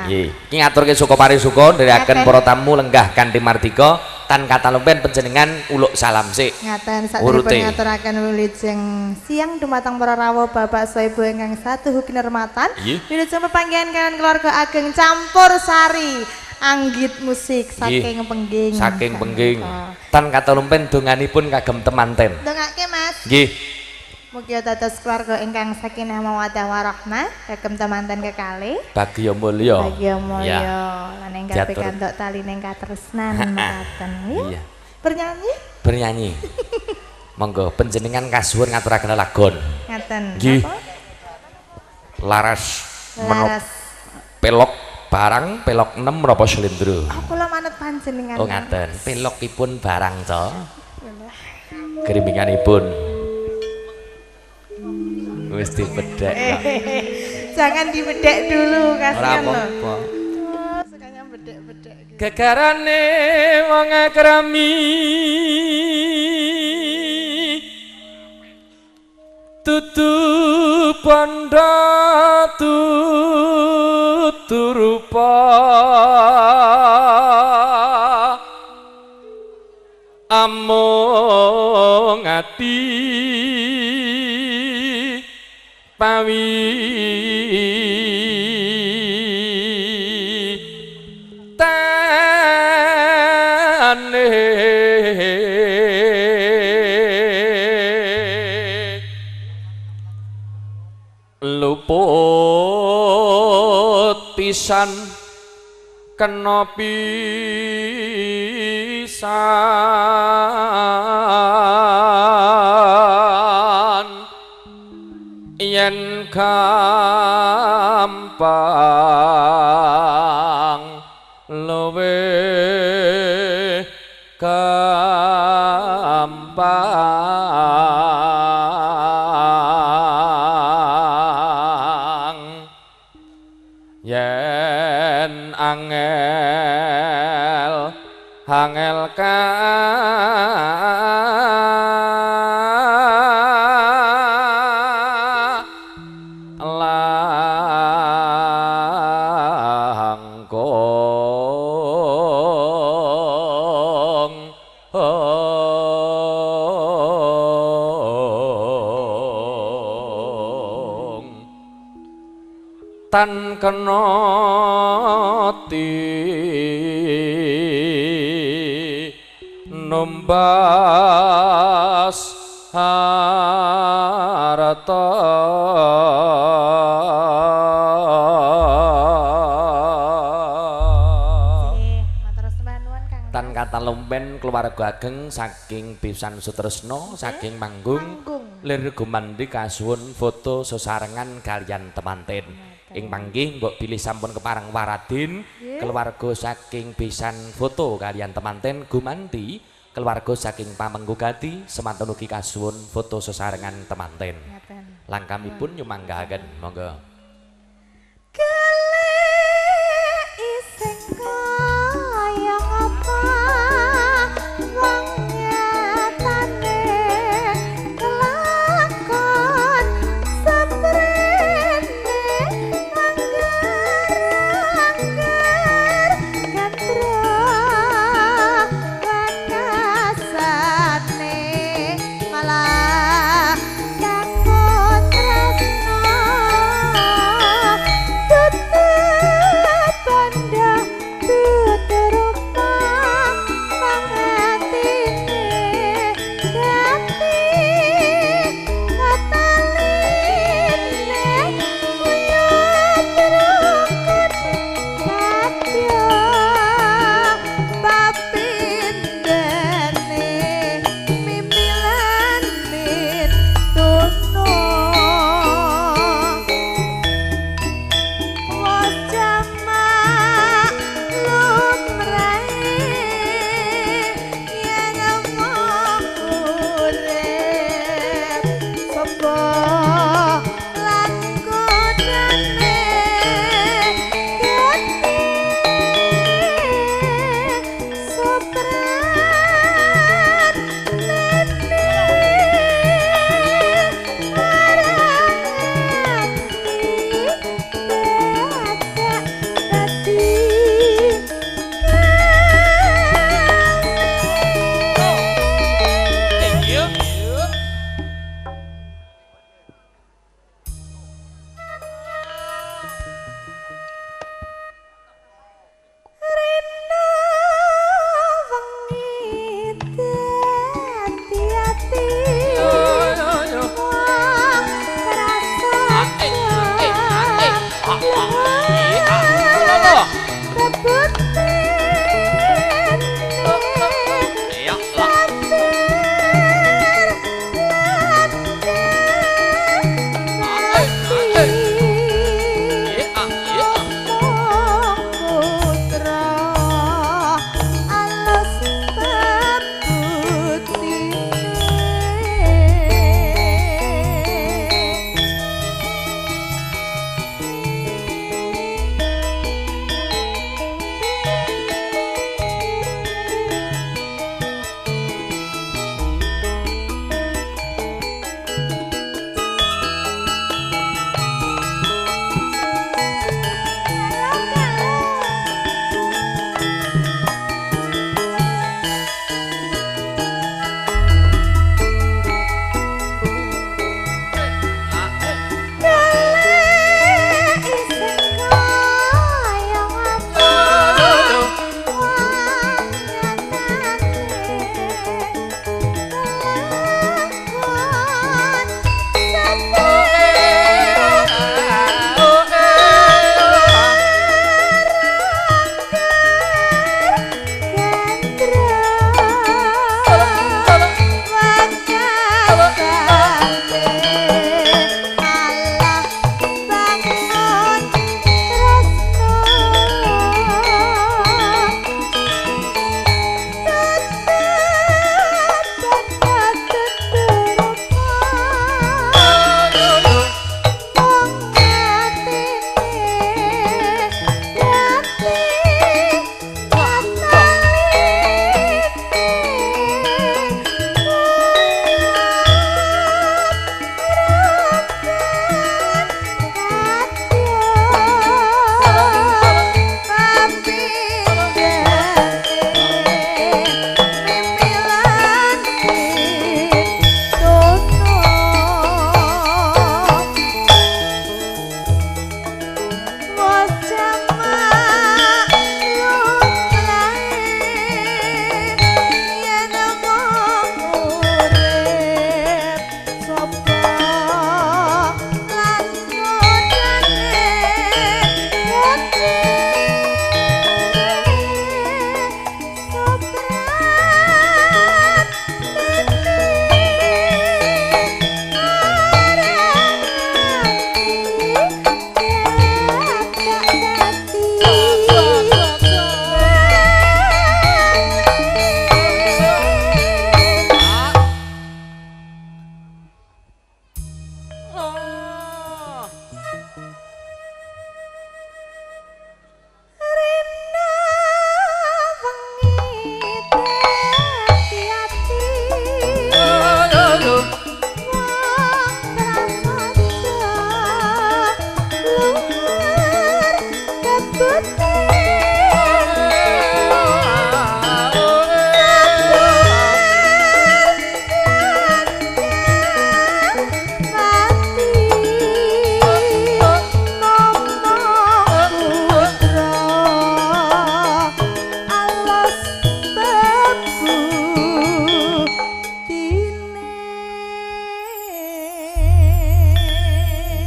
Nggih. Iki ngaturke suka parisuka ndherekaken para tamu lenggah kanthi martika tan kata lumpen panjenengan uluk salam sik. Ngaten sadherepun ngaturaken wilujeng siang dumateng para rawuh bapak saha ibu ingkang satuhu kinurmatan. Wilujeng pepanggihan kaliyan keluarga ageng campur sari anggit musik saking pengging. Saking pengging. Tan kata lumpen donganipun kagem temanten. Dongake Mas. Nggih. Mugi dados keluarga ingkang sakinah mawaddah warahmah kagem temanten kekalih. Bagya mulya. Bagya mulya lan ingkang pikantuk talining katresnan mekaten. Iya. Bernyanyi? Bernyanyi. Monggo panjenengan kasuwun ngaturaken lagon. Ngaten. Nggih. Laras. Pelok barang pelok 6 menapa slendro. Oh, kula manut panjenengan. Oh ngaten. Pelokipun barang to. Geriminganipun wis dibedhek. Jangan dibedhek dulu kasihan lho. Ora apa-apa. Oh, sukanya bedhek-bedhek gitu. Gegarane wong akrami tutu pondha tuturupa amung ati pawi tane luput pisan kena pisan yen gampang luwe gampang yen angel tan kena numbas harta tan kata lumpen keluarga ageng saking Pisan Sutresno saking Manggung lir gumandhi kasuwun foto sesarengan kaliyan temanten ing panggih mbok bilih sampun kepareng waradin keluarga saking Pisan foto kaliyan temanten gumanti keluarga saking Pamenggugati semanten ugi kasuwun foto sesarengan temanten langkamipun nyumanggahaken monggo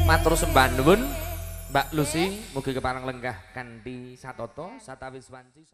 Matur sembah nuwun Mbak Lucy, mugi kepareng lenggah kanthi satata satawiswanci.